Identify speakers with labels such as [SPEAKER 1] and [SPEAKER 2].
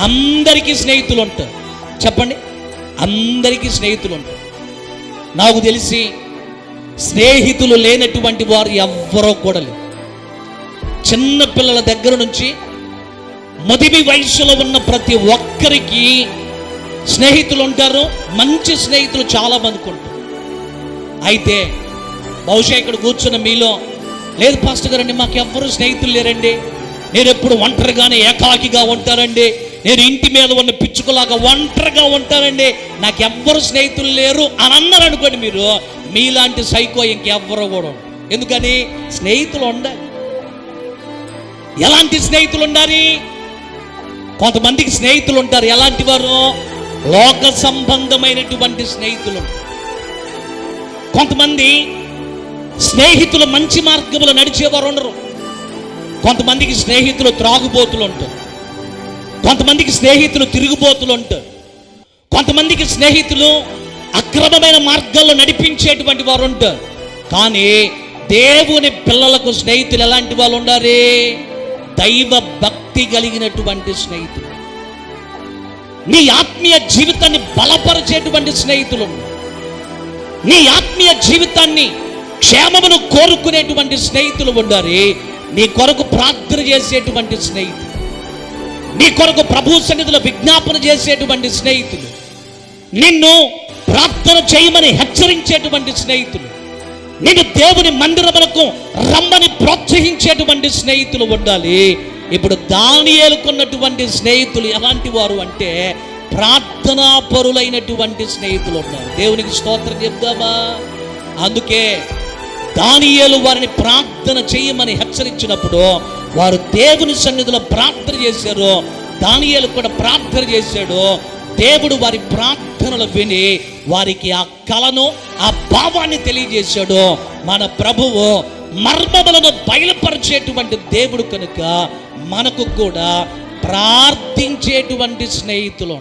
[SPEAKER 1] అందరికీ స్నేహితులు ఉంటారు. చెప్పండి, అందరికీ స్నేహితులు ఉంటారు. నాకు తెలిసి స్నేహితులు లేనటువంటి వారు ఎవ్వరో కూడా లేరు. చిన్న పిల్లల దగ్గర నుంచి మదివి వయసులో ఉన్న ప్రతి ఒక్కరికి స్నేహితులు ఉంటారు. మంచి స్నేహితులు చాలా మందికి ఉంటారు. అయితే బహుశా ఇక్కడ కూర్చున్న మీలో, లేదు పాస్టర్ గారండి మాకు ఎవ్వరూ స్నేహితులు లేరండి, నేను ఎప్పుడు ఒంటరిగానే ఏకాకిగా ఉంటానండి, నేను ఇంటి మీద ఉన్న పిచ్చుకలాగా ఒంటరిగా ఉంటానండి, నాకు ఎవ్వరు స్నేహితులు లేరు అని అన్నారు అనుకోండి, మీరు మీలాంటి సైకో ఇంకెవ్వరూ కూడా ఉండరు. ఎందుకని? స్నేహితులు ఉండాలి. ఎలాంటి స్నేహితులు ఉండాలి? కొంతమందికి స్నేహితులు ఉంటారు. ఎలాంటి వారు? లోక సంబంధమైనటువంటి స్నేహితులు. కొంతమంది స్నేహితులు మంచి మార్గంలో నడిచేవారు ఉండరు. కొంతమందికి స్నేహితులు త్రాగుబోతులు ఉంటారు. కొంతమందికి స్నేహితులు తిరుగుబోతులు ఉంటారు. కొంతమందికి స్నేహితులు అక్రమమైన మార్గాల్లో నడిపించేటువంటి వారు ఉంటారు. కానీ దేవుని పిల్లలకు స్నేహితులు ఎలాంటి వాళ్ళు ఉండాలి? దైవ భక్తి కలిగినటువంటి స్నేహితులు, నీ ఆత్మీయ జీవితాన్ని బలపరిచేటువంటి స్నేహితులు, నీ ఆత్మీయ జీవితాన్ని క్షేమమును కోరుకునేటువంటి స్నేహితులు ఉండాలి. నీ కొరకు ప్రార్థన చేసేటువంటి స్నేహితులు, నీ కొరకు ప్రభు సన్నిధిలో విజ్ఞాపన చేసేటువంటి స్నేహితులు, నిన్ను ప్రార్థన చేయమని హెచ్చరించేటువంటి స్నేహితులు, నిన్ను దేవుని మందిరములకు రమ్మని ప్రోత్సహించేటువంటి స్నేహితులు ఉండాలి. ఇప్పుడు దానియేలుకున్నటువంటి స్నేహితులు ఎలాంటి వారు అంటే ప్రార్థనా పరులైనటువంటి స్నేహితులు ఉన్నారు. దేవునికి స్తోత్రం చెప్దామా? అందుకే దానియేలు వారిని ప్రార్థన చేయమని హెచ్చరించినప్పుడు వారు దేవుని సన్నిధిలో ప్రార్థన చేశారు. దానియేలు కూడా ప్రార్థన చేశాడు. దేవుడు వారి ప్రార్థనలు విని వారికి ఆ కలను, ఆ భావాన్ని తెలియజేశాడు. మన ప్రభువు మర్మములను బయలుపరిచేటువంటి దేవుడు కనుక మనకు కూడా ప్రార్థించేటువంటి స్నేహితులు